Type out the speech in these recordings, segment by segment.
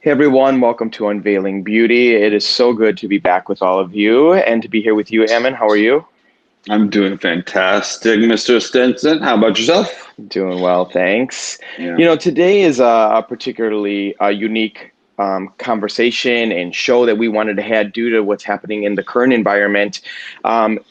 Hey everyone, welcome to Unveiling Beauty. It is so good to be back with all of you and to be here with you, Ammon. How are you? I'm doing fantastic, Mr. Stinson. How about yourself? Doing well, thanks. Yeah. Today is a particularly unique conversation and show that we wanted to have due to what's happening in the current environment.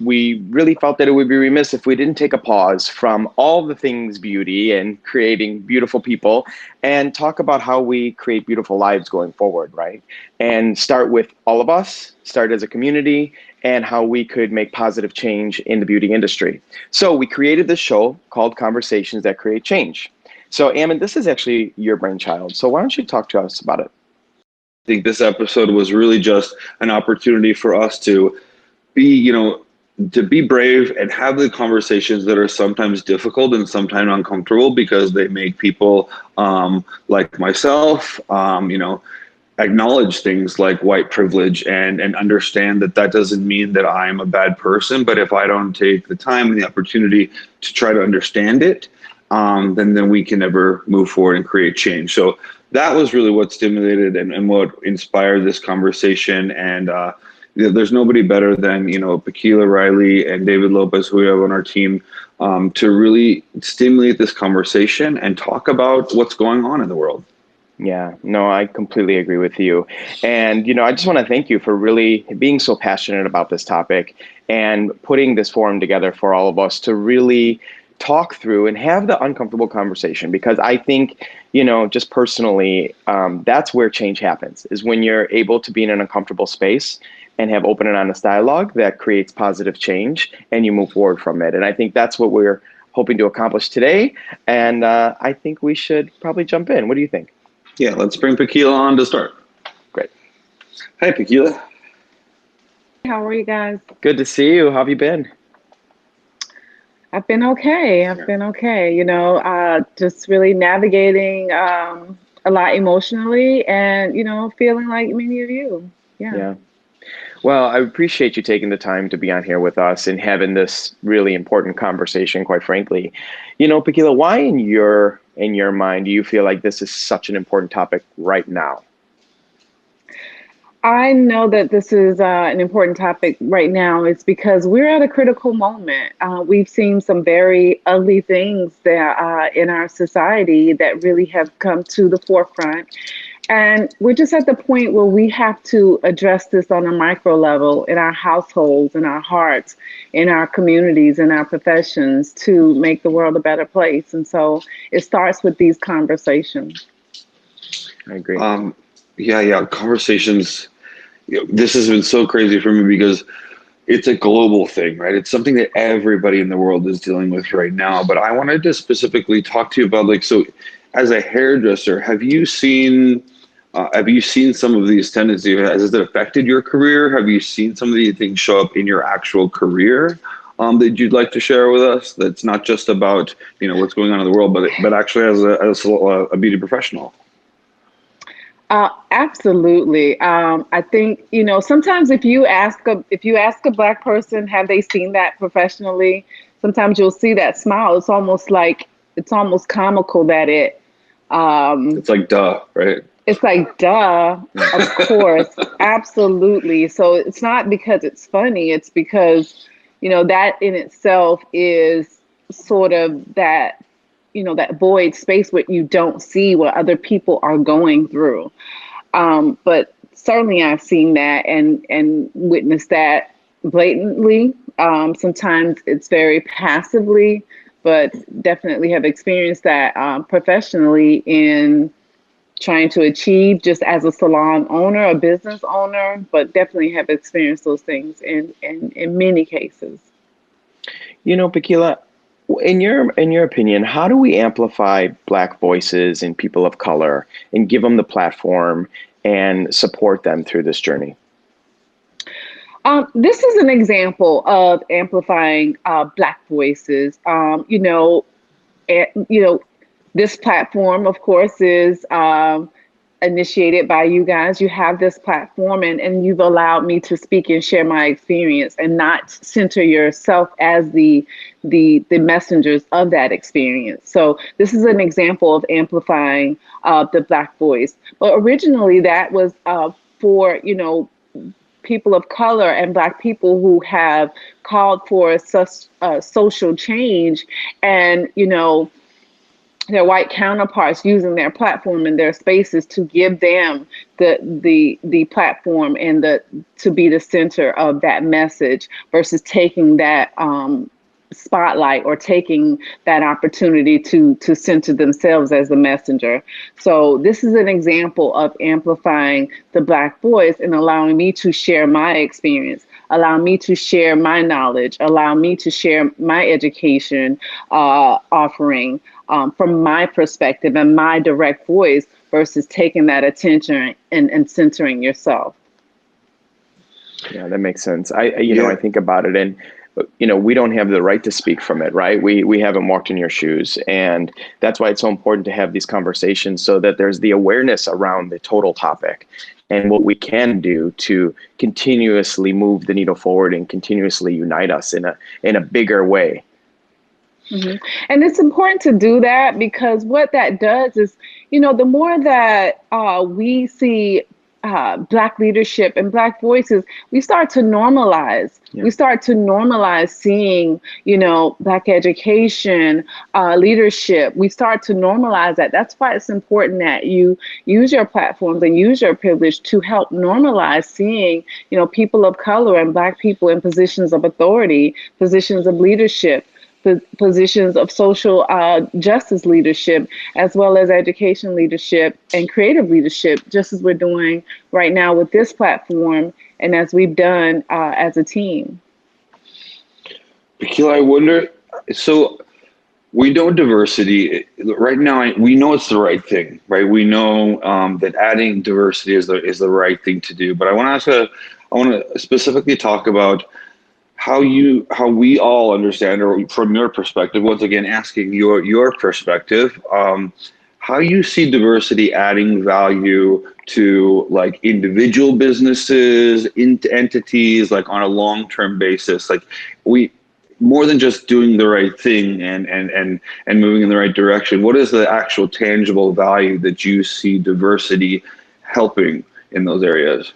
We really felt that it would be remiss if we didn't take a pause from all the things beauty and creating beautiful people and talk about how we create beautiful lives going forward, right? And start with all of us, start as a community, and how we could make positive change in the beauty industry. So we created this show called Conversations That Create Change. So, Ammon, this is actually your brainchild. So why don't you talk to us about it? I think this episode was really just an opportunity for us to be, to be brave and have the conversations that are sometimes difficult and sometimes uncomfortable because they make people like myself, acknowledge things like white privilege and understand that that doesn't mean that I'm a bad person. But if I don't take the time and the opportunity to try to understand it, then we can never move forward and create change. So that was really what stimulated and what inspired this conversation. And there's nobody better than Paquila Riley and David Lopez, who we have on our team, to really stimulate this conversation and talk about what's going on in the world. Yeah, no, I completely agree with you. And, I just want to thank you for really being so passionate about this topic and putting this forum together for all of us to really talk through and have the uncomfortable conversation. Because I think, just personally, that's where change happens, is when you're able to be in an uncomfortable space and have open and honest dialogue that creates positive change and you move forward from it. And I think that's what we're hoping to accomplish today. And I think we should probably jump in. What do you think? Yeah, let's bring Paquila on to start. Great. Hi, Paquila. How are you guys? Good to see you. How have you been? I've been okay. I've been okay. Just really navigating a lot emotionally and, feeling like many of you. Yeah. Yeah. Well, I appreciate you taking the time to be on here with us and having this really important conversation, quite frankly. Pakila, why in your mind do you feel like this is such an important topic right now? I know that this is an important topic right now. It's because we're at a critical moment. We've seen some very ugly things that in our society that really have come to the forefront. And we're just at the point where we have to address this on a micro level in our households, in our hearts, in our communities, in our professions to make the world a better place. And so it starts with these conversations. I agree. Yeah. Conversations. This has been so crazy for me because it's a global thing, right? It's something that everybody in the world is dealing with right now. But I wanted to specifically talk to you about, so as a hairdresser, have you seen some of these tendencies? Has it affected your career? Have you seen some of these things show up in your actual career that you'd like to share with us? That's not just about what's going on in the world, but actually as a beauty professional. Absolutely. I think, sometimes if you ask a black person, have they seen that professionally? Sometimes you'll see that smile. It's almost comical that It's like duh, right? it's like, duh, of course, absolutely. So it's not because it's funny, it's because, that in itself is sort of that void space what you don't see what other people are going through. But certainly I've seen that and witnessed that blatantly. Sometimes it's very passively, but definitely have experienced that professionally in trying to achieve just as a salon owner, a business owner, but definitely have experienced those things in many cases. Pakila, in your opinion, how do we amplify Black voices and people of color and give them the platform and support them through this journey? This is an example of amplifying Black voices. Eh, you know, this platform, of course, is initiated by you guys. You have this platform, and you've allowed me to speak and share my experience and not center yourself as the messengers of that experience. So this is an example of amplifying the Black voice. But originally that was for, people of color and Black people who have called for such social change, and their white counterparts using their platform and their spaces to give them the platform and to be the center of that message, versus taking that spotlight or taking that opportunity to center themselves as the messenger. So this is an example of amplifying the Black voice and allowing me to share my experience, allow me to share my knowledge, allow me to share my education offering from my perspective and my direct voice, versus taking that attention and centering yourself. Yeah, that makes sense. I think about it, and we don't have the right to speak from it, right? We haven't walked in your shoes, and that's why it's so important to have these conversations, so that there's the awareness around the total topic and what we can do to continuously move the needle forward and continuously unite us in a bigger way. Mm-hmm. And it's important to do that, because what that does is, the more that we see Black leadership and Black voices, we start to normalize. Yeah. We start to normalize seeing, Black education, leadership. We start to normalize that. That's why it's important that you use your platforms and use your privilege to help normalize seeing, people of color and Black people in positions of authority, positions of leadership, positions of social justice leadership, as well as education leadership and creative leadership, just as we're doing right now with this platform and as we've done as a team. Pakila, I wonder, so we know diversity right now. We know it's the right thing, right? We know that adding diversity is the right thing to do. But I want to specifically talk about how we all understand, or from your perspective, once again, asking your perspective, how you see diversity adding value to like individual businesses, into entities, like on a long-term basis. Like more than just doing the right thing and moving in the right direction. What is the actual tangible value that you see diversity helping in those areas?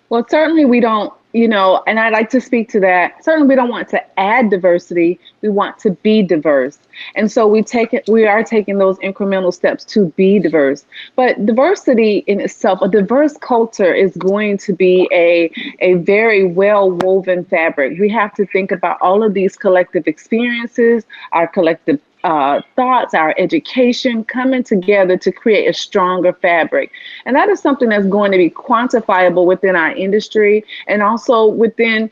Well, certainly we don't, and I'd like to speak to that. Certainly we don't want to add diversity. We want to be diverse. And so we are taking those incremental steps to be diverse. But diversity in itself, a diverse culture is going to be a very well woven fabric. We have to think about all of these collective experiences, our collective thoughts, our education coming together to create a stronger fabric. And that is something that's going to be quantifiable within our industry and also within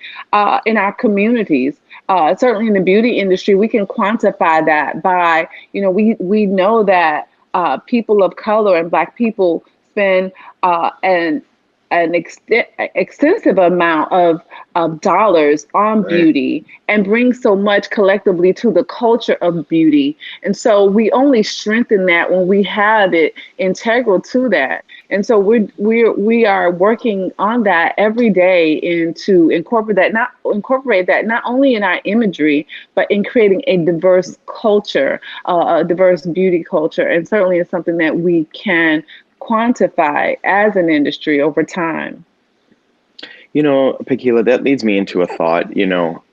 in our communities. Certainly in the beauty industry, we can quantify that by, we know that people of color and Black people spend an extensive amount of dollars on beauty and bring so much collectively to the culture of beauty. And so we only strengthen that when we have it integral to that. And so we are working on that every day, and to incorporate that not only in our imagery, but in creating a diverse culture, a diverse beauty culture. And certainly it's something that we can quantify as an industry over time. Pakila, that leads me into a thought.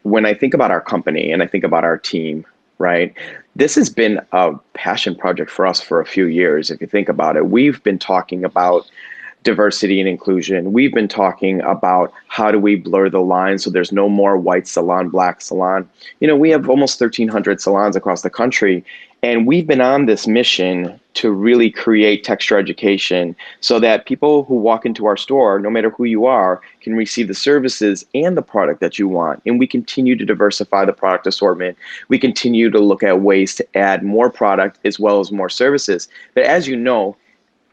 When I think about our company and I think about our team, right? This has been a passion project for us for a few years. If you think about it, we've been talking about diversity and inclusion. We've been talking about how do we blur the lines so there's no more white salon, Black salon. We have almost 1,300 salons across the country, and we've been on this mission to really create texture education so that people who walk into our store, no matter who you are, can receive the services and the product that you want. And we continue to diversify the product assortment. We continue to look at ways to add more product as well as more services. But as you know,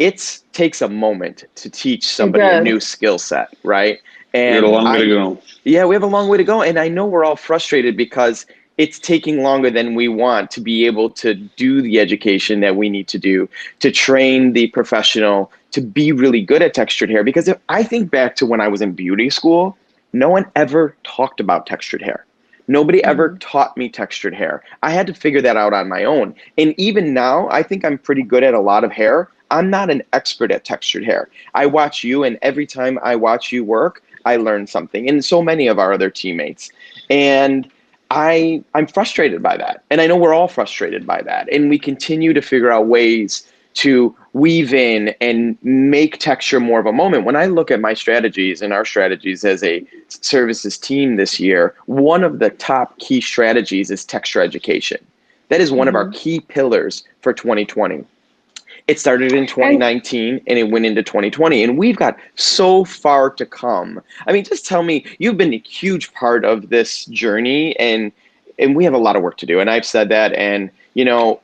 it takes a moment to teach somebody a new skill set, right? And we have a long way to go. Yeah, we have a long way to go. And I know we're all frustrated because it's taking longer than we want to be able to do the education that we need to do to train the professional to be really good at textured hair. Because if I think back to when I was in beauty school, no one ever talked about textured hair. Nobody ever taught me textured hair. I had to figure that out on my own. And even now, I think I'm pretty good at a lot of hair. I'm not an expert at textured hair. I watch you, and every time I watch you work, I learn something, and so many of our other teammates. And I'm frustrated by that. And I know we're all frustrated by that. And we continue to figure out ways to weave in and make texture more of a moment. When I look at my strategies and our strategies as a services team this year, one of the top key strategies is texture education. That is one of our key pillars for 2020. It started in 2019 and it went into 2020, and we've got so far to come. I mean, just tell me, you've been a huge part of this journey, and we have a lot of work to do. And I've said that, and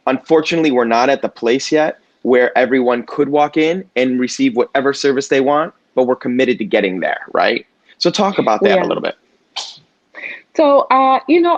unfortunately, we're not at the place yet where everyone could walk in and receive whatever service they want, but we're committed to getting there, right? So talk about that a little bit. So,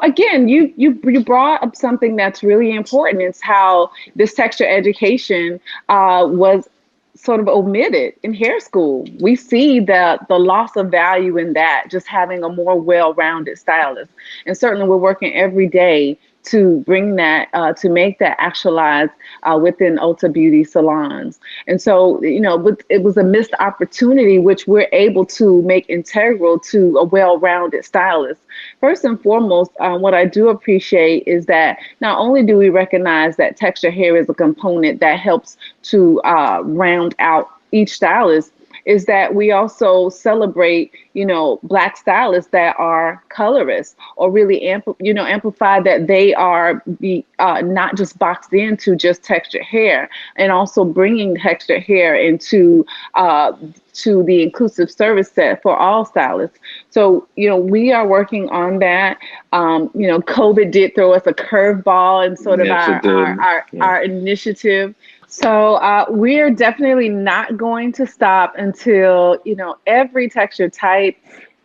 again, you brought up something that's really important. It's how this texture education was sort of omitted in hair school. We see the loss of value in that, just having a more well-rounded stylist. And certainly we're working every day to bring that, to make that actualized within Ulta Beauty salons. And so, it was a missed opportunity, which we're able to make integral to a well-rounded stylist. First and foremost, what I do appreciate is that not only do we recognize that texture hair is a component that helps to round out each stylist, is that we also celebrate, Black stylists that are colorists, or really amplify that they are not just boxed into just textured hair, and also bringing textured hair into to the inclusive service set for all stylists. So, we are working on that. COVID did throw us a curveball in sort of our initiative. So we're definitely not going to stop until, every texture type,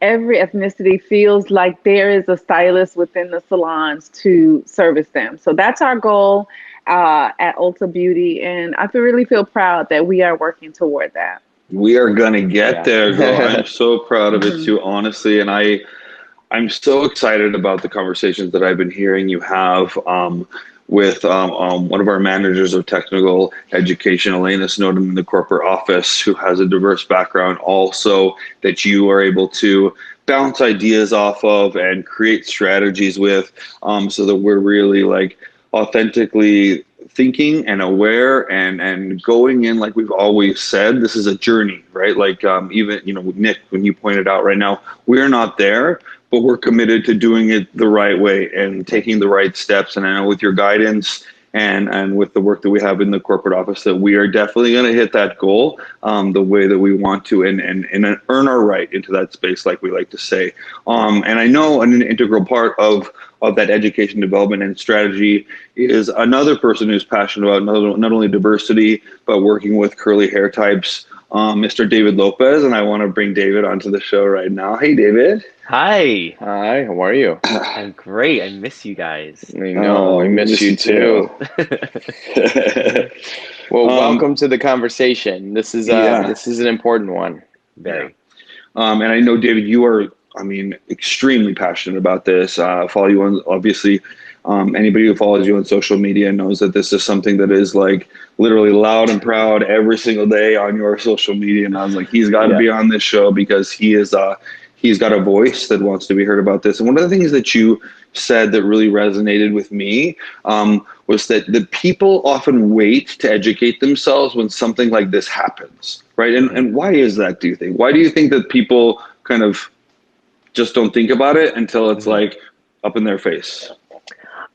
every ethnicity feels like there is a stylist within the salons to service them. So that's our goal at Ulta Beauty. And I really feel proud that we are working toward that. We are going to get there, girl. I'm so proud of it too, honestly. And I'm so excited about the conversations that I've been hearing you have with one of our managers of technical education, Elena Snowden, in the corporate office, who has a diverse background also, that you are able to bounce ideas off of and create strategies with, so that we're really like authentically thinking and aware and going in, like we've always said, this is a journey, right? Like even, Nick, when you pointed out right now, we're not there, but we're committed to doing it the right way and taking the right steps. And I know with your guidance and with the work that we have in the corporate office, that we are definitely going to hit that goal the way that we want to, and earn our right into that space, like we like to say. And I know an integral part of that education development and strategy is another person who's passionate about not only diversity, but working with curly hair types, Mr. David Lopez. And I want to bring David onto the show right now. Hey, David. Hi. Hi, how are you? I'm great. I miss you guys. I know, I miss you too. Well, welcome to the conversation. This is an important one. Very. And I know, David, you are, extremely passionate about this. Follow you on, obviously, anybody who follows you on social media knows that this is something that is like literally loud and proud every single day on your social media. And I was like, he's got to be on this show because he's got a voice that wants to be heard about this. And one of the things that you said that really resonated with me was that the people often wait to educate themselves when something like this happens, right? And why is that, do you think? Why do you think that people kind of just don't think about it until it's like up in their face?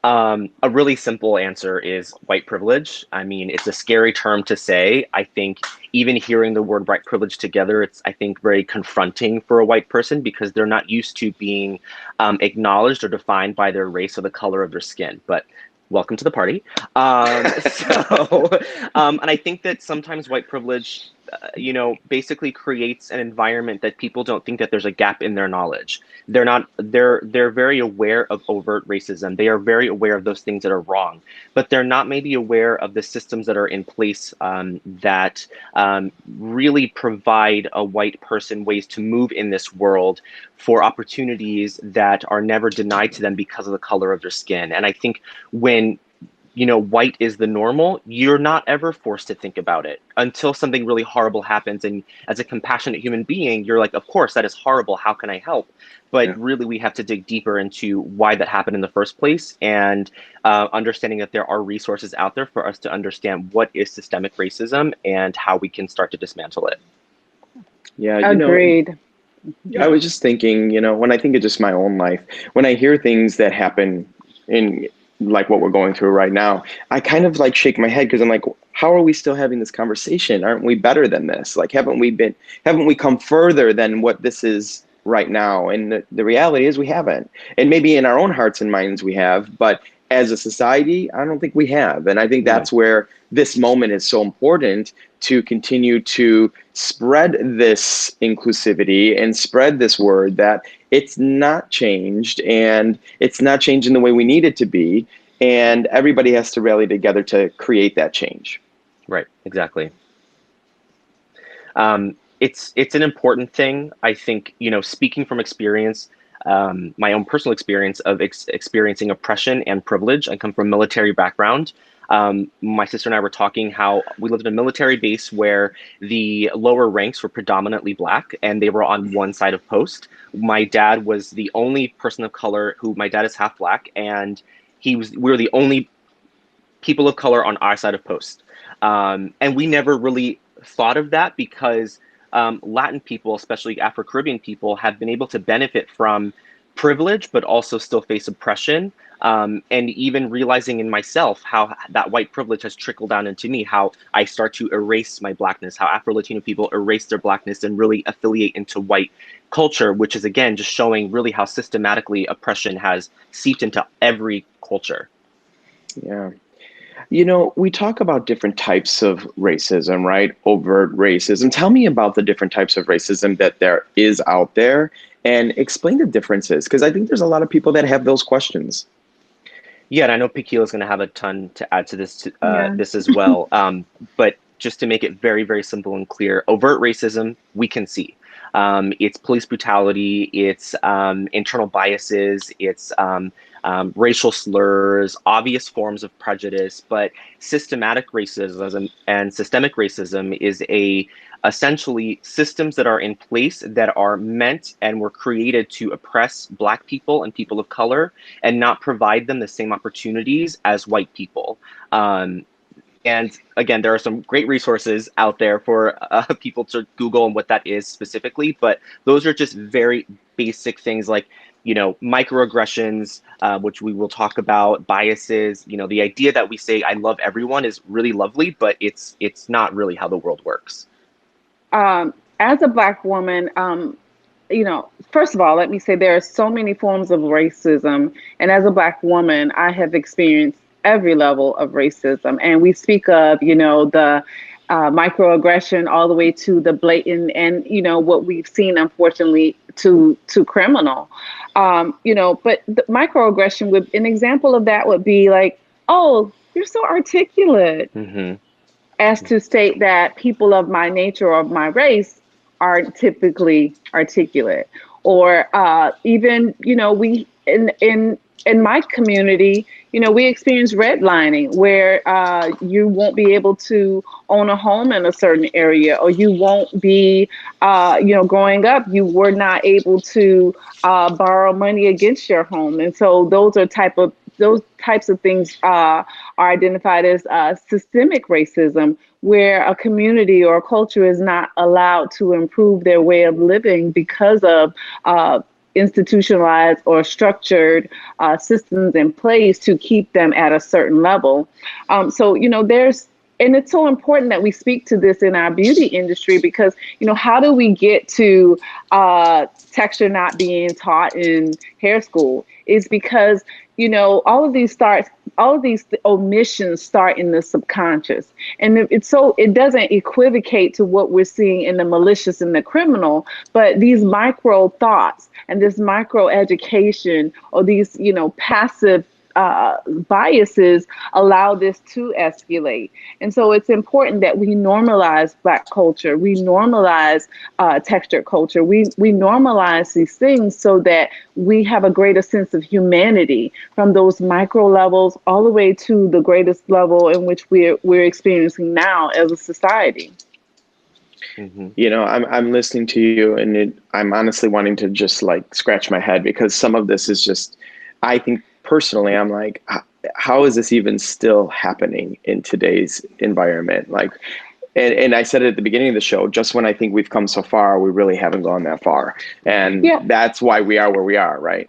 A really simple answer is white privilege. It's a scary term to say. I think even hearing the word white privilege together, it's, I think, very confronting for a white person because they're not used to being acknowledged or defined by their race or the color of their skin. But welcome to the party. And I think that sometimes white privilege basically creates an environment that people don't think that there's a gap in their knowledge. They're very aware of overt racism. They are very aware of those things that are wrong, but they're not maybe aware of the systems that are in place that really provide a white person ways to move in this world for opportunities that are never denied to them because of the color of their skin. And I think when white is the normal, you're not ever forced to think about it until something really horrible happens. And as a compassionate human being, you're like, of course, that is horrible. How can I help? But really, we have to dig deeper into why that happened in the first place, and understanding that there are resources out there for us to understand what is systemic racism and how we can start to dismantle it. Yeah, Agreed. I was just thinking, when I think of just my own life, when I hear things that happen in like what we're going through right now, I kind of like shake my head because I'm like, how are we still having this conversation? Aren't we better than this? Like, haven't we come further than what this is right now? And the reality is we haven't. And maybe in our own hearts and minds we have, but as a society, I don't think we have. And I think that's where this moment is so important, to continue to spread this inclusivity and spread this word that it's not changed, and it's not changing the way we need it to be. And everybody has to rally together to create that change. Right, exactly. It's an important thing. I think, speaking from experience, my own personal experience of experiencing oppression and privilege. I come from a military background. My sister and I were talking how we lived in a military base where the lower ranks were predominantly Black, and they were on one side of post. My dad was the only person of color my dad is half Black, and we were the only people of color on our side of post. And we never really thought of that because Latin people, especially Afro-Caribbean people, have been able to benefit from privilege, but also still face oppression. And even realizing in myself how that white privilege has trickled down into me, how I start to erase my Blackness, how Afro-Latino people erase their Blackness and really affiliate into white culture, which is, again, just showing really how systematically oppression has seeped into every culture. Yeah. We talk about different types of racism, right? Overt racism. Tell me about the different types of racism that there is out there, and explain the differences, because I think there's a lot of people that have those questions. Yeah, and I know Pakila is going to have a ton to add to this this as well. But just to make it very, very simple and clear, overt racism we can see. It's police brutality, it's internal biases, it's racial slurs, obvious forms of prejudice. But systematic racism and systemic racism is essentially systems that are in place that are meant and were created to oppress Black people and people of color and not provide them the same opportunities as white people. And again, there are some great resources out there for people to Google and what that is specifically, but those are just very basic things like, microaggressions, which we will talk about, biases. The idea that we say I love everyone is really lovely, but it's not really how the world works. As a Black woman, first of all, let me say there are so many forms of racism. And as a Black woman, I have experienced every level of racism. And we speak of, the microaggression all the way to the blatant and, what we've seen, unfortunately, to criminal. But the microaggression an example of that would be like, oh, you're so articulate. Mm-hmm. As to state that people of my nature or of my race aren't typically articulate. Or even, we in my community, we experience redlining where you won't be able to own a home in a certain area, or you won't be, growing up, you were not able to borrow money against your home. And so those types of things are identified as systemic racism, where a community or a culture is not allowed to improve their way of living because of institutionalized or structured systems in place to keep them at a certain level. And it's so important that we speak to this in our beauty industry because, how do we get to texture not being taught in hair school is because, all of these all of these omissions start in the subconscious, and it doesn't equivocate to what we're seeing in the malicious and the criminal, but these micro thoughts and this micro education, or these, passive biases, allow this to escalate. And so it's important that we normalize Black culture, we normalize textured culture, we normalize these things so that we have a greater sense of humanity from those micro levels all the way to the greatest level in which we're experiencing now as a society. I'm listening to you, and I'm honestly wanting to just like scratch my head, because some of this is just, I think personally, I'm like, how is this even still happening in today's environment? Like, and I said it at the beginning of the show, just when I think we've come so far, we really haven't gone that far. And that's why we are where we are, right?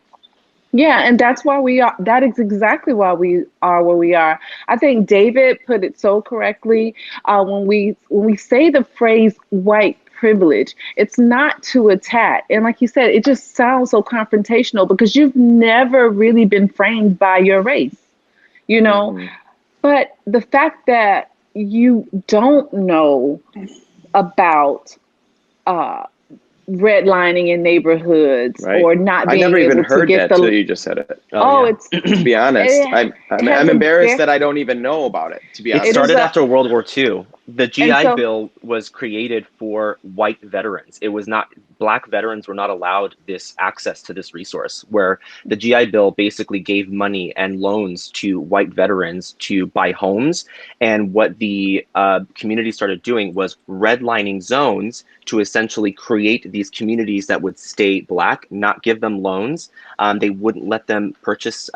Yeah, and that's why we are. That is exactly why we are where we are. I think David put it so correctly. When we say the phrase "white privilege," it's not to attack, and like you said, it just sounds so confrontational because you've never really been framed by your race, you know. Mm-hmm. But the fact that you don't know about redlining in neighborhoods, Right. or not I being never even able to heard get that till you just said it. It's To be honest, it I'm has a embarrassed that I don't even know about it, to be It honest. started after World War II. The And GI so, Bill was created for white veterans. It was not, Black veterans were not allowed this access to this resource, where the GI Bill basically gave money and loans to white veterans to buy homes. And what the community started doing was redlining zones to essentially create these communities that would stay Black, not give them loans. They wouldn't let them purchase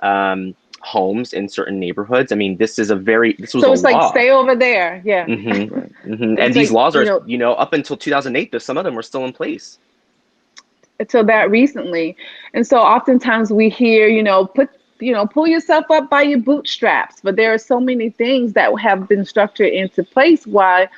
homes in certain neighborhoods. I mean, this was so a it's like law. stay over there. Yeah. And It's these like, laws are, up until 2008, some of them were still in place. until that recently. And so oftentimes we hear, pull yourself up by your bootstraps. But there are so many things that have been structured into place why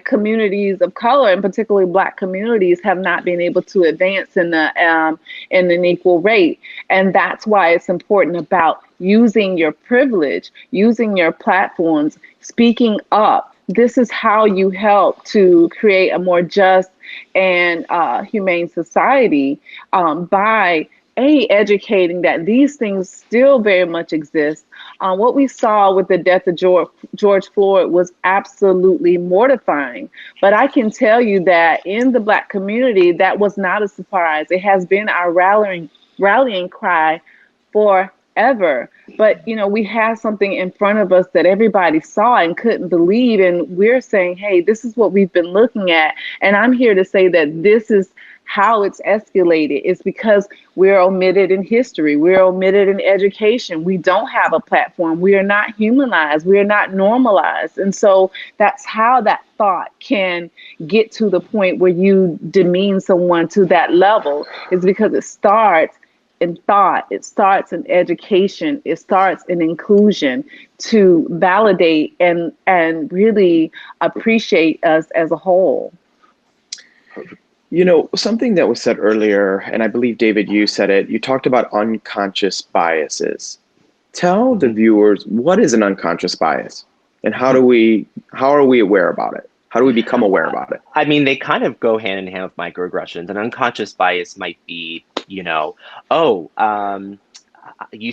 communities of color, and particularly Black communities, have not been able to advance in an equal rate. And that's why it's important about using your privilege, using your platforms, speaking up. This is how you help to create a more just and humane society, by educating that these things still very much exist. What we saw with the death of George Floyd was absolutely mortifying. But I can tell you that in the Black community, that was not a surprise. It has been our rallying cry forever. But we have something in front of us that everybody saw and couldn't believe, and we're saying, hey, this is what we've been looking at. And I'm here to say that this is how it's escalated. It's because we're omitted in history, we're omitted in education, we don't have a platform, we are not humanized, we are not normalized. And so that's how that thought can get to the point where you demean someone to that level, is because it starts in thought, it starts in education, it starts in inclusion, to validate and really appreciate us as a whole. Something that was said earlier, and I believe, David, you said it, you talked about unconscious biases. Tell the viewers, what is an unconscious bias, and how are we aware about it? How do we become aware about it? I mean, they kind of go hand in hand with microaggressions. An unconscious bias might be, you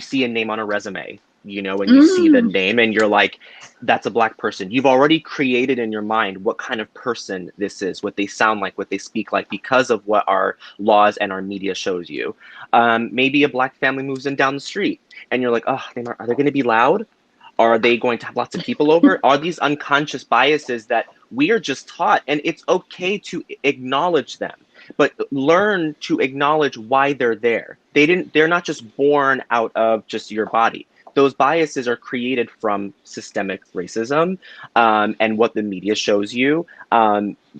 see a name on a resume, and you see the name and you're like, that's a Black person. You've already created in your mind what kind of person this is, what they sound like, what they speak like, because of what our laws and our media shows you. Maybe a Black family moves in down the street and you're like, oh, are they going to be loud? Are they going to have lots of people over? Are these unconscious biases that we are just taught? And it's okay to acknowledge them, but learn to acknowledge why they're there. They're not just born out of just your body. Those biases are created from systemic racism, and what the media shows you.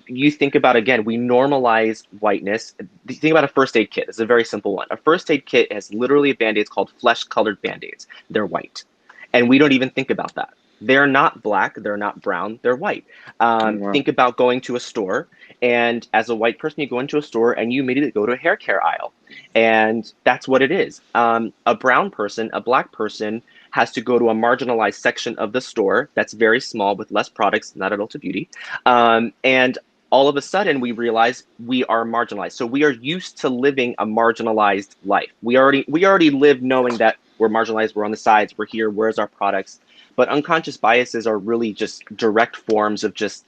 You think about, again, we normalize whiteness. Think about a first aid kit. It's a very simple one. A first aid kit has literally Band-Aids called flesh-colored Band-Aids. They're white. And we don't even think about that. They're not Black, they're not brown, they're white. Wow. Think about going to a store, and as a white person, you go into a store and you immediately go to a hair care aisle. And that's what it is. A brown person, a Black person, has to go to a marginalized section of the store that's very small with less products, not at Ulta Beauty. And all of a sudden we realize we are marginalized. So we are used to living a marginalized life. We already live knowing that we're marginalized, we're on the sides, we're here, where's our products? But unconscious biases are really just direct forms of just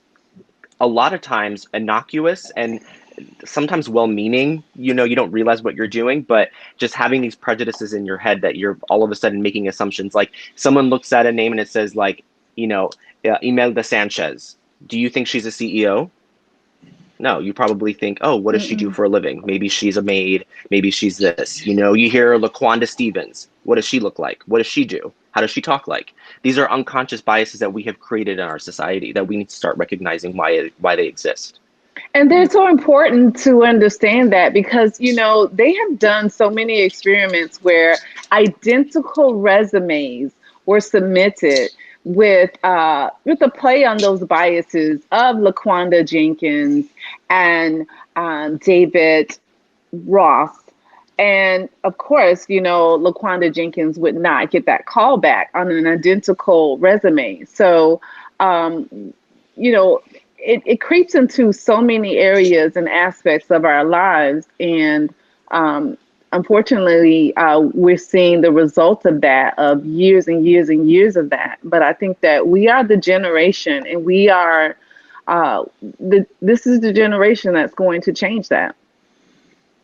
a lot of times innocuous and sometimes well-meaning. You know, you don't realize what you're doing, but just having these prejudices in your head that you're all of a sudden making assumptions. Like someone looks at a name and it says like, you know, Imelda Sanchez. Do you think she's a CEO? No, you probably think, oh, what does she do for a living? Maybe she's a maid. Maybe she's this. You know, you hear LaQuanda Stevens. What does she look like? What does she do? How does she talk like? These are unconscious biases that we have created in our society that we need to start recognizing why they exist. And they're so important to understand that because, you know, they have done so many experiments where identical resumes were submitted with a play on those biases of LaQuanda Jenkins and David Ross. And of course, you know, LaQuanda Jenkins would not get that call back on an identical resume. So, you know, it creeps into so many areas and aspects of our lives. And unfortunately, we're seeing the results of that, of years and years and years of that. But I think that we are the generation, and we are, this is the generation that's going to change that.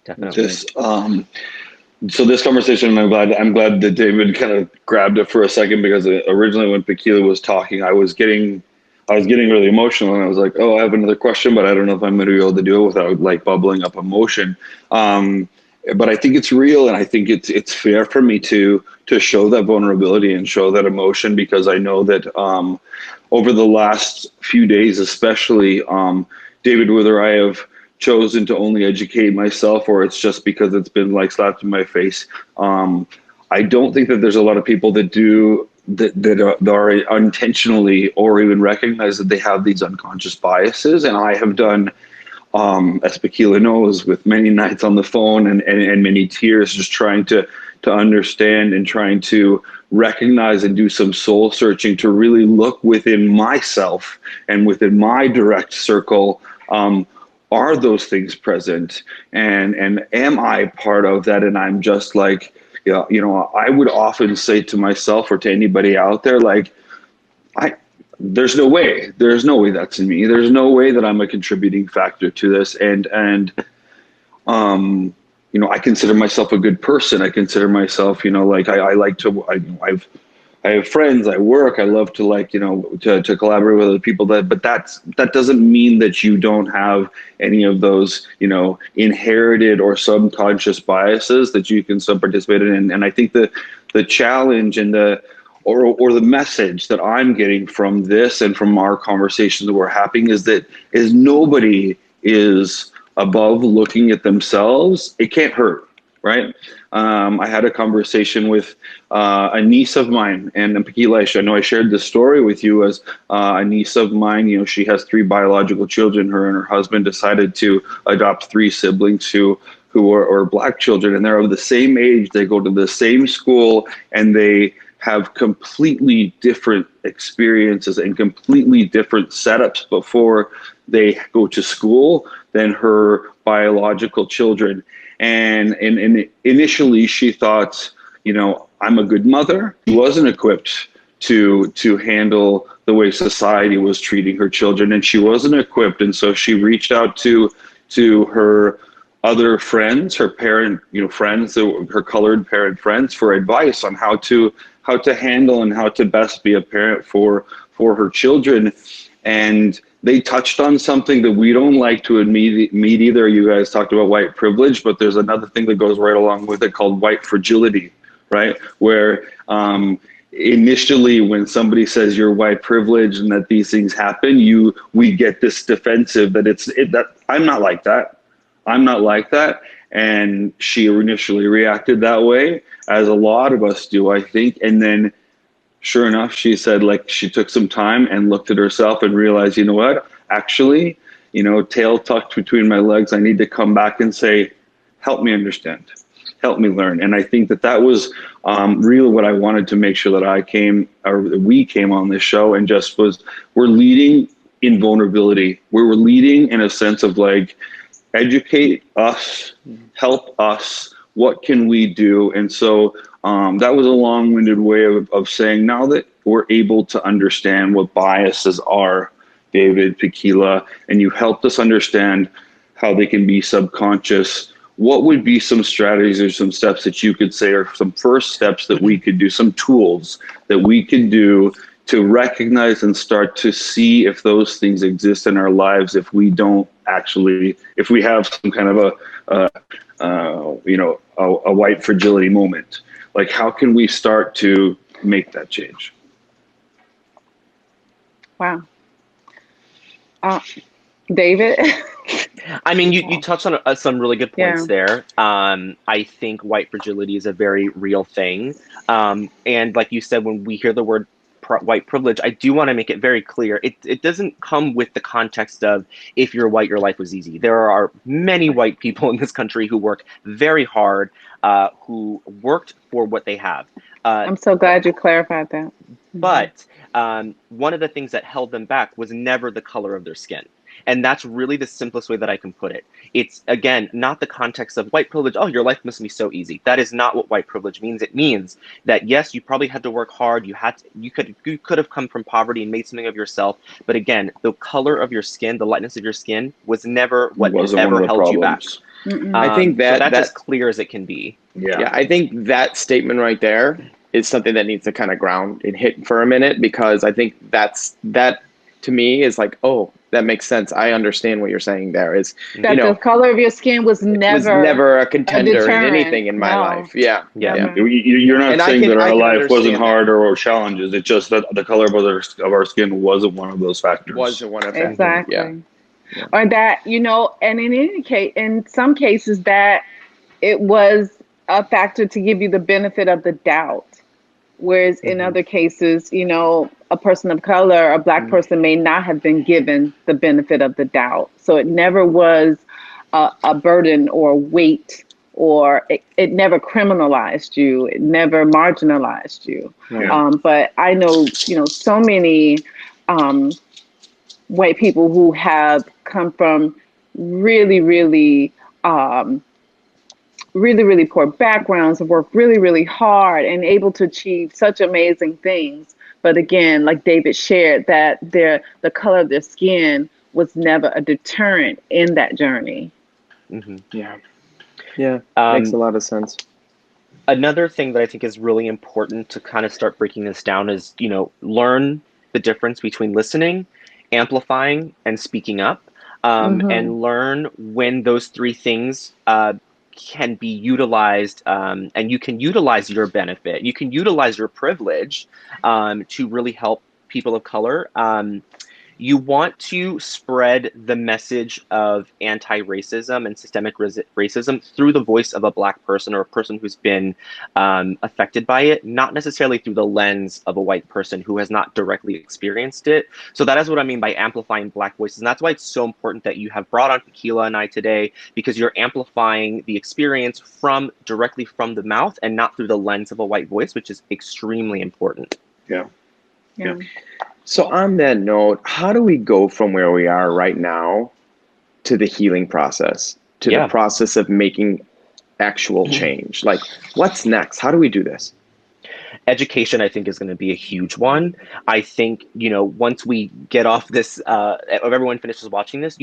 Definitely. Just, so this conversation, I'm glad that David kind of grabbed it for a second, because originally when Pakila was talking, I was getting really emotional, and I was like, oh, I have another question, but I don't know if I'm going to be able to do it without like bubbling up emotion. But I think it's real, and I think it's fair for me to show that vulnerability and show that emotion, because I know that over the last few days, especially, David, whether I have chosen to only educate myself or it's just because it's been like slapped in my face, I don't think that there's a lot of people that do that are unintentionally or even recognize that they have these unconscious biases. And I have done, as Pakila knows, with many nights on the phone and many tears, just trying to understand and trying to recognize and do some soul searching to really look within myself and within my direct circle. Are those things present? And am I part of that? And I'm just like, you know, I would often say to myself or to anybody out there, like, there's no way that's in me. There's no way that I'm a contributing factor to this. And you know, I consider myself a good person. I consider myself, you know, like I like to, I have friends, I work, I love to, like, you know, to collaborate with other people, but that doesn't mean that you don't have any of those, you know, inherited or subconscious biases that you can still participate in. And I think the challenge and or the message that I'm getting from this and from our conversations that we're having is nobody is above looking at themselves. It can't hurt. Right. I had a conversation with a niece of mine, and Pakila, I know I shared this story with you, as a niece of mine. You know, she has 3 biological children. Her and her husband decided to adopt 3 siblings who are Black children, and they're of the same age. They go to the same school, and they have completely different experiences and completely different setups before they go to school than her biological children. And initially she thought, you know, I'm a good mother. She wasn't equipped to handle the way society was treating her children, and she wasn't equipped. And so she reached out to her other friends, her parent, you know, friends, her colored parent friends, for advice on how to handle and how to best be a parent for her children. And they touched on something that we don't like to admit either. You guys talked about white privilege, but there's another thing that goes right along with it called white fragility, right? Where initially when somebody says you're white privileged and that these things happen, we get this defensive that that I'm not like that. I'm not like that. And she initially reacted that way, as a lot of us do, I think. And then sure enough, she said, like, she took some time and looked at herself and realized, you know what, actually, you know, tail tucked between my legs, I need to come back and say, help me understand. help me learn. And I think that was really what I wanted to make sure that we came on this show and just we're leading in vulnerability. We're leading in a sense of like, educate us, help us, what can we do? And so that was a long-winded way of saying, now that we're able to understand what biases are, David, Tequila, and you helped us understand how they can be subconscious, what would be some strategies or some steps that you could say, or some first steps that we could do, some tools that we could do to recognize and start to see if those things exist in our lives, if we have some kind of a white fragility moment? Like, how can we start to make that change? Wow. David? I mean, you touched on some really good points there. I think white fragility is a very real thing. And like you said, when we hear the word white privilege, I do want to make it very clear. It doesn't come with the context of, if you're white, your life was easy. There are many white people in this country who work very hard, who worked for what they have. I'm so glad you clarified that. But one of the things that held them back was never the color of their skin. And that's really the simplest way that I can put it. It's, again, not the context of white privilege. Oh, your life must be so easy. That is not what white privilege means. It means that, yes, you probably had to work hard. You could have come from poverty and made something of yourself. But again, the color of your skin, the lightness of your skin, was never what ever held you back. I think that's as clear as it can be. Yeah, I think that statement right there is something that needs to kind of ground and hit for a minute, because I think that to me is like, oh, that makes sense. I understand what you're saying there. Is that the color of your skin was never a contender in anything in my life. Yeah. You're not saying that our life wasn't hard or challenges. It's just that the color of our skin wasn't one of those factors. Wasn't one of them. Exactly. Yeah. Or that, and in any case, in some cases, that it was a factor to give you the benefit of the doubt. Whereas in other cases, a person of color, a Black person, may not have been given the benefit of the doubt. So it never was a burden or weight, or it never criminalized you. It never marginalized you. Yeah. But I know, so many white people who have come from really, really poor backgrounds, have worked really, really hard and able to achieve such amazing things. But again, like David shared, that the color of their skin was never a deterrent in that journey. Mm-hmm. Yeah, makes a lot of sense. Another thing that I think is really important to kind of start breaking this down is, learn the difference between listening, amplifying, and speaking up, and learn when those three things can be utilized, and you can utilize your benefit. You can utilize your privilege to really help people of color. You want to spread the message of anti-racism and systemic racism through the voice of a Black person, or a person who's been affected by it, not necessarily through the lens of a white person who has not directly experienced it. So that is what I mean by amplifying Black voices. And that's why it's so important that you have brought on Tequila and I today, because you're amplifying the experience directly from the mouth and not through the lens of a white voice, which is extremely important. Yeah. So on that note, how do we go from where we are right now to the healing process, to the process of making actual change? Like, what's next? How do we do this? Education, I think, is going to be a huge one. I think, once we get off this, if everyone finishes watching this,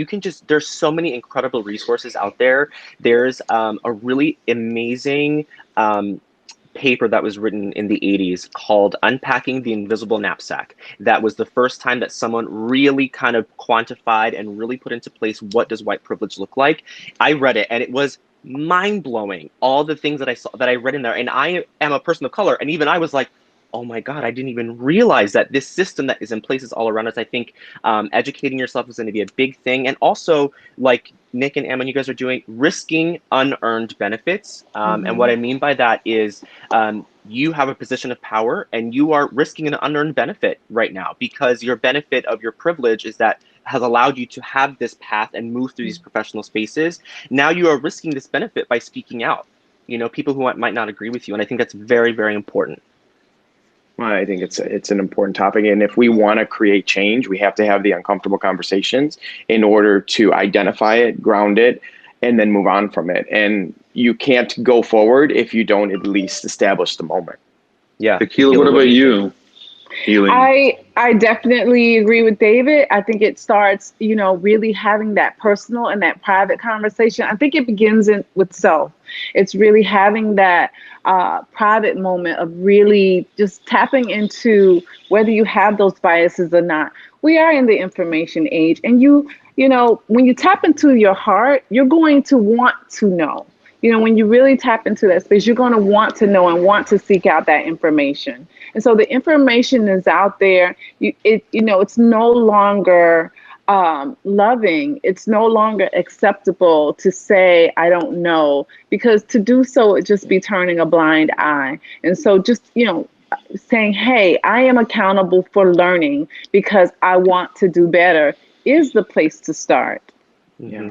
there's so many incredible resources out there. There's a really amazing paper that was written in the 80s called Unpacking the Invisible Knapsack. That was the first time that someone really kind of quantified and really put into place, what does white privilege look like? I read it and it was mind-blowing, all the things that I read in there. And I am a person of color, and even I was like, oh my God, I didn't even realize that this system that is in place is all around us. I think educating yourself is going to be a big thing. And also, like Nick and Emma, you guys are doing, risking unearned benefits. And what I mean by that is you have a position of power and you are risking an unearned benefit right now, because your benefit of your privilege is that has allowed you to have this path and move through these professional spaces. Now you are risking this benefit by speaking out. people who might not agree with you. And I think that's very, very important. Well, I think it's an important topic, and if we want to create change, we have to have the uncomfortable conversations in order to identify it, ground it, and then move on from it. And you can't go forward if you don't at least establish the moment. Yeah. Tequila, what about you? Healing. I definitely agree with David. I think it starts, really having that personal and that private conversation. I think it begins with self. It's really having that private moment of really just tapping into whether you have those biases or not. We are in the information age, and when you tap into your heart, you're going to want to know. When you really tap into that space, you're going to want to know and want to seek out that information. And so the information is out there. It's no longer loving. It's no longer acceptable to say, I don't know, because to do so, it just be turning a blind eye. And so just, saying, hey, I am accountable for learning because I want to do better is the place to start. Yeah.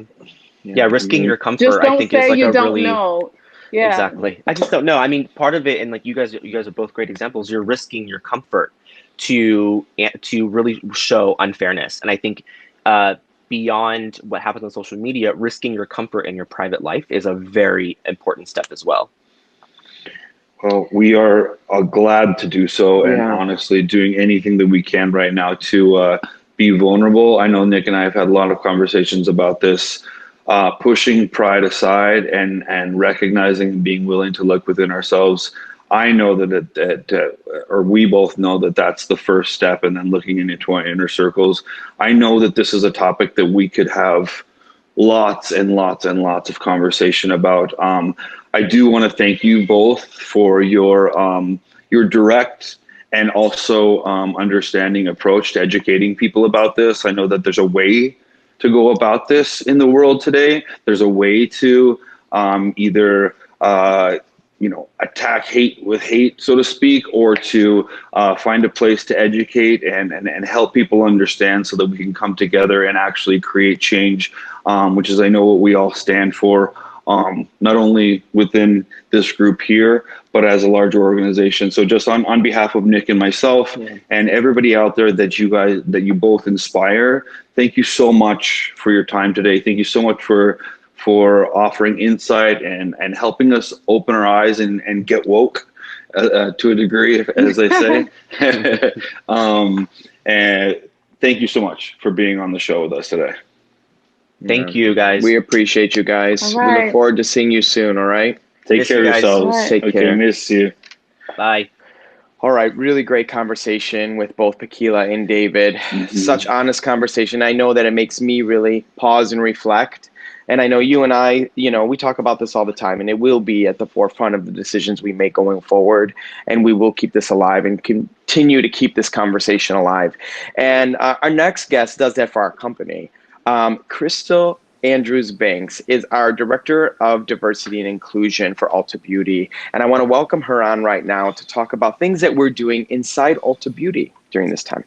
Yeah, risking your comfort, just don't I think, say is like you a don't really know. Yeah, exactly. I just don't know. I mean, part of it, and like you guys are both great examples. You're risking your comfort to really show unfairness, and I think beyond what happens on social media, risking your comfort in your private life is a very important step as well. Well, we are glad to do so, and honestly, doing anything that we can right now to be vulnerable. I know Nick and I have had a lot of conversations about this. Pushing pride aside and recognizing and being willing to look within ourselves. I know or we both know that that's the first step, and then looking into our inner circles. I know that this is a topic that we could have lots and lots and lots of conversation about. I do want to thank you both for your direct and also understanding approach to educating people about this. I know that there's a way to go about this in the world today. There's a way to either attack hate with hate, so to speak, or to find a place to educate and help people understand so that we can come together and actually create change, which is, I know, what we all stand for, not only within this group here, but as a larger organization. So just on behalf of Nick and myself and everybody out there that you both inspire, thank you so much for your time today. Thank you so much for offering insight and helping us open our eyes and get woke to a degree, as they say. And thank you so much for being on the show with us today. Thank you, guys. We appreciate you guys. All right. We look forward to seeing you soon. All right. Take care of yourselves. Right. Take care. Miss you. Bye. All right, really great conversation with both Tequila and David. Such honest conversation. I know that it makes me really pause and reflect. And I know you and I, we talk about this all the time, and it will be at the forefront of the decisions we make going forward. And we will keep this alive and continue to keep this conversation alive. And our next guest does that for our company. Crystal Andrews Banks is our Director of Diversity and Inclusion for Ulta Beauty. And I want to welcome her on right now to talk about things that we're doing inside Ulta Beauty during this time.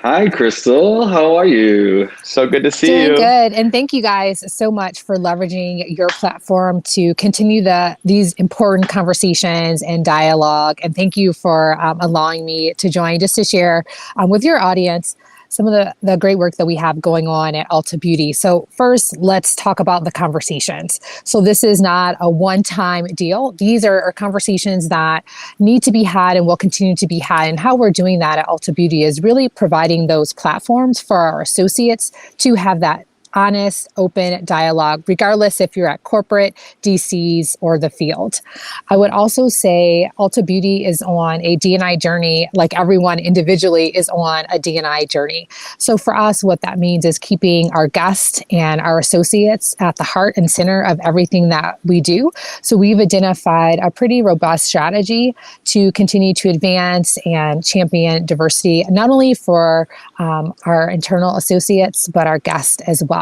Hi, Crystal. How are you? So good to see Doing you. Good. And thank you guys so much for leveraging your platform to continue these important conversations and dialogue. And thank you for allowing me to join just to share with your audience some of the great work that we have going on at Ulta Beauty. So first, let's talk about the conversations. So this is not a one-time deal. These are conversations that need to be had and will continue to be had. And how we're doing that at Ulta Beauty is really providing those platforms for our associates to have that honest, open dialogue, regardless if you're at corporate, DCs, or the field. I would also say Ulta Beauty is on a D&I journey, like everyone individually is on a D&I journey. So for us, what that means is keeping our guests and our associates at the heart and center of everything that we do. So we've identified a pretty robust strategy to continue to advance and champion diversity, not only for our internal associates, but our guests as well.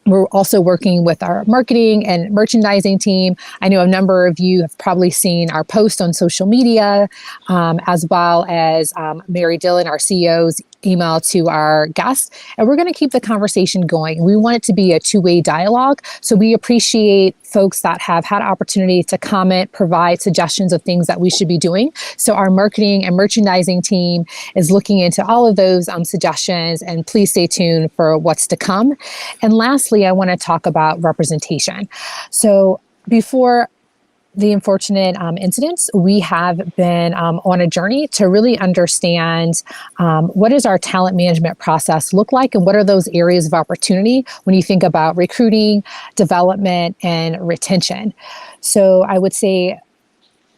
We're also working with our marketing and merchandising team. I know a number of you have probably seen our post on social media, as well as Mary Dillon, our CEO's email to our guests, and we're going to keep the conversation going. We want it to be a two-way dialogue. So we appreciate folks that have had opportunity to comment, provide suggestions of things that we should be doing. So our marketing and merchandising team is looking into all of those suggestions, and please stay tuned for what's to come. And lastly, I want to talk about representation. So before the unfortunate incidents, we have been on a journey to really understand what does our talent management process look like, and what are those areas of opportunity when you think about recruiting, development, and retention. So I would say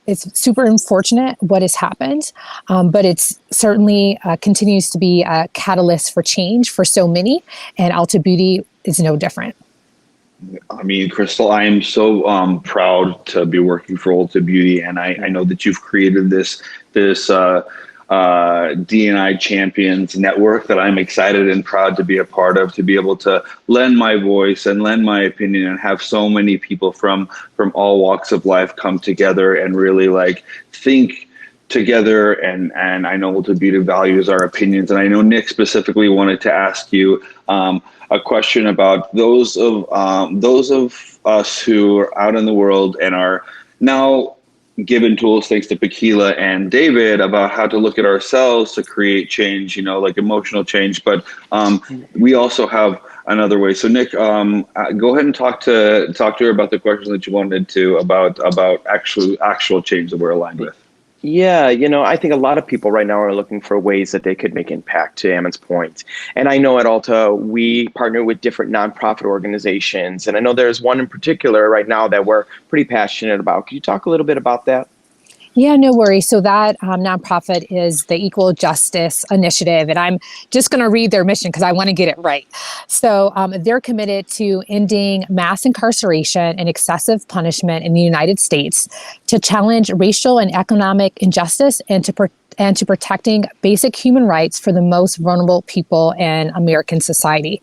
it's super unfortunate what has happened, but it's certainly continues to be a catalyst for change for so many, and Ulta Beauty is no different. I mean, Crystal, I am so proud to be working for Ulta Beauty, and I know that you've created this D&I Champions network that I'm excited and proud to be a part of, to be able to lend my voice and lend my opinion, and have so many people from all walks of life come together and really like think together. And I know Ulta Beauty values our opinions, and I know Nick specifically wanted to ask you a question about those of us who are out in the world and are now given tools, thanks to Pakila and David, about how to look at ourselves to create change, like emotional change. But we also have another way. So Nick, go ahead and talk to her about the questions that you wanted to about actual change that we're aligned with. Yeah, I think a lot of people right now are looking for ways that they could make impact, to Ammon's point. And I know at Ulta, we partner with different nonprofit organizations. And I know there's one in particular right now that we're pretty passionate about. Could you talk a little bit about that? Yeah, no worries. So that nonprofit is the Equal Justice Initiative, and I'm just going to read their mission because I want to get it right. So they're committed to ending mass incarceration and excessive punishment in the United States, to challenge racial and economic injustice, and to protecting basic human rights for the most vulnerable people in American society.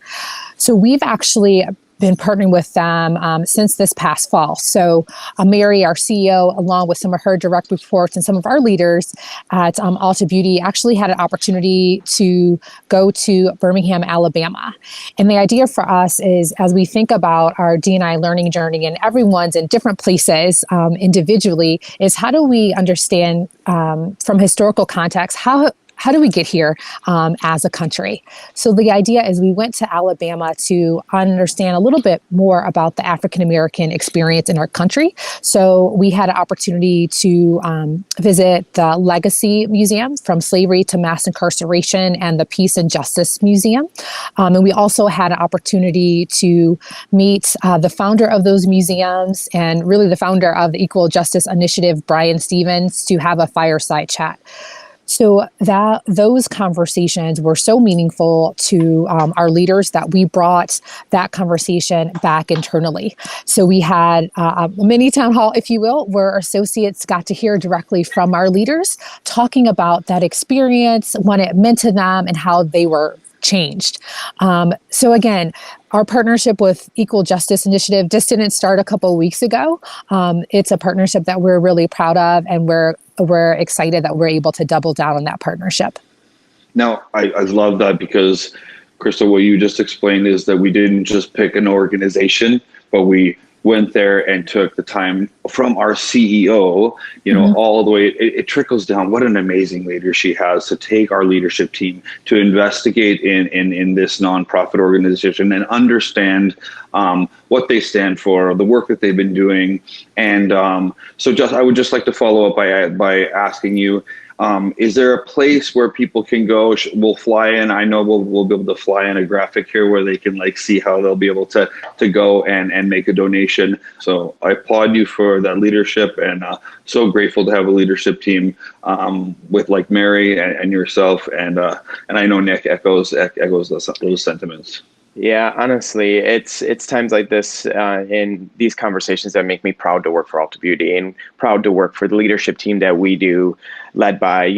So we've actually been partnering with them since this past fall. So Mary, our CEO, along with some of her direct reports and some of our leaders at Ulta Beauty, actually had an opportunity to go to Birmingham, Alabama. And the idea for us is, as we think about our D&I learning journey, and everyone's in different places individually, is how do we understand from historical context, how do we get here as a country? So the idea is we went to Alabama to understand a little bit more about the African-American experience in our country. So we had an opportunity to visit the Legacy Museum, From Slavery to Mass Incarceration, and the Peace and Justice Museum. And we also had an opportunity to meet the founder of those museums, and really the founder of the Equal Justice Initiative, Brian Stevens, to have a fireside chat. So those conversations were so meaningful to our leaders that we brought that conversation back internally. So we had a mini town hall, if you will, where associates got to hear directly from our leaders talking about that experience, what it meant to them, and how they were changed. So again, our partnership with Equal Justice Initiative just didn't start a couple of weeks ago. It's a partnership that we're really proud of, and we're excited that we're able to double down on that partnership. Now, I love that, because, Crystal, what you just explained is that we didn't just pick an organization, but we went there and took the time from our CEO, all the way. It trickles down. What an amazing leader she has, to take our leadership team to investigate in this nonprofit organization and understand what they stand for, the work that they've been doing. And I would just like to follow up by asking you, is there a place where people can go? We'll fly in. I know we'll be able to fly in a graphic here where they can see how they'll be able to go and make a donation. So I applaud you for that leadership, and so grateful to have a leadership team with Mary and yourself, and I know Nick echoes those sentiments. Yeah, honestly, it's times like this in these conversations that make me proud to work for Ulta Beauty, and proud to work for the leadership team that we do, led by,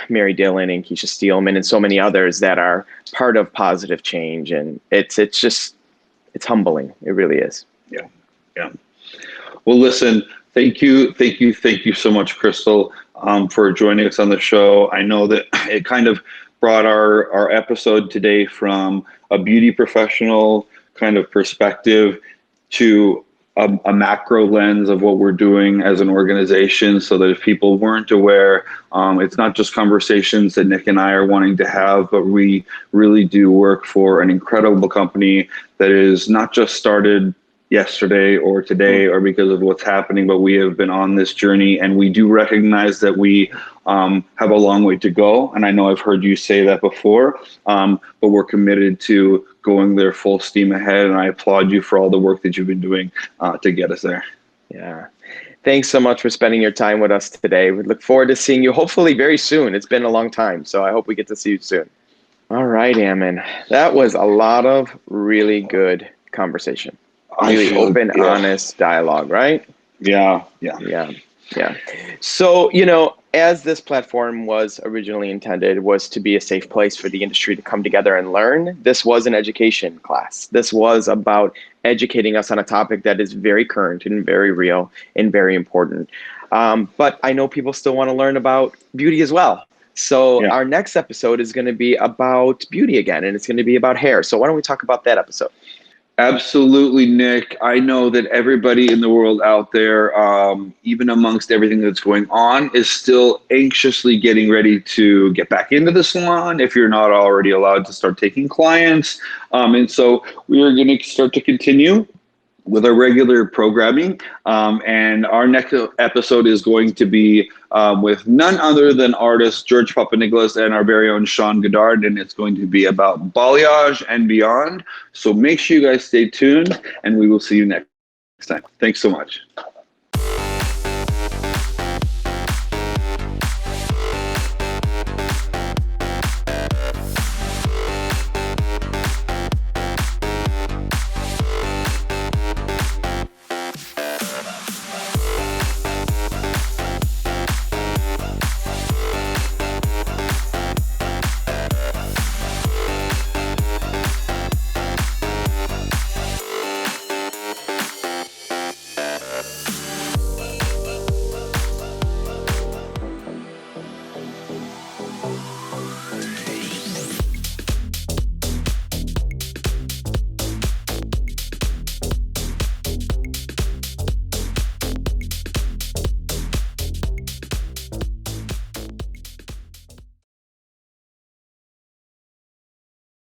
Mary Dillon and Keisha Steelman and so many others that are part of positive change. And it's humbling. It really is. Yeah. Well, listen, thank you so much, Crystal, for joining us on the show. I know that it kind of brought our episode today from a beauty professional kind of perspective to a macro lens of what we're doing as an organization, so that if people weren't aware, it's not just conversations that Nick and I are wanting to have, but we really do work for an incredible company that is not just started yesterday or today or because of what's happening, but we have been on this journey, and we do recognize that we have a long way to go. And I know I've heard you say that before, but we're committed to going there full steam ahead. And I applaud you for all the work that you've been doing to get us there. Yeah. Thanks so much for spending your time with us today. We look forward to seeing you hopefully very soon. It's been a long time, so I hope we get to see you soon. All right, Ammon. That was a lot of really good conversation. Really open, honest dialogue, right? Yeah. So, you know, as this platform was originally intended, was to be a safe place for the industry to come together and learn. This was an education class. This was about educating us on a topic that is very current and very real and very important. But I know people still want to learn about beauty as well. So our next episode is going to be about beauty again, and it's going to be about hair. So why don't we talk about that episode? Absolutely, Nick. I know that everybody in the world out there, even amongst everything that's going on, is still anxiously getting ready to get back into the salon if you're not already allowed to start taking clients. And so we are going to start to continue with our regular programming. And our next episode is going to be with none other than artist George Papaniglas and our very own Sean Goddard, and it's going to be about balayage and beyond. So make sure you guys stay tuned, and we will see you next time. Thanks so much.